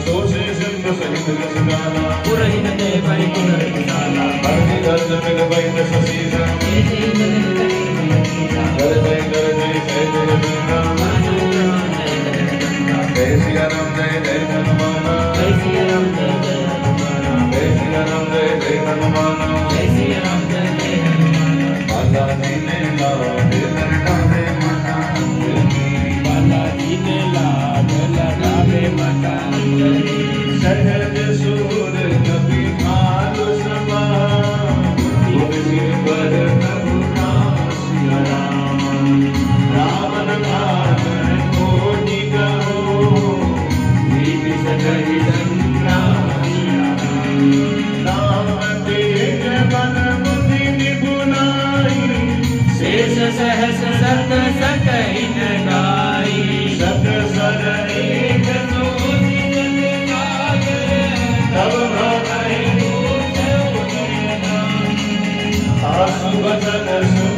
सोचे सिंध सहित रसगाना पुरहित ते परिपूर्ण विशाला हरि दर्द मिल वैद ससीजा जय जय जय बीना जय सिया राम जय जय हनुमाना जय सिया राम जय जय हनुमाना जय सिया राम जय जय हनुमाना जय सिया राम जय जय हनुमाना बालाजी ने लाडे लटावे माता बालाजी ने लाड लगावे माता अंजलि सहज सूर कपि भालु समा गुर सिर पर रघुनाथ सिया राम रावण काटन कोटि कहो नीति सकहि संग्राम सिया राम तेज बन बुद्धि निपुनाई शेष सहस सत सकहि न गाई सत सर एक सोति जन सागर तब भवै आसु बचन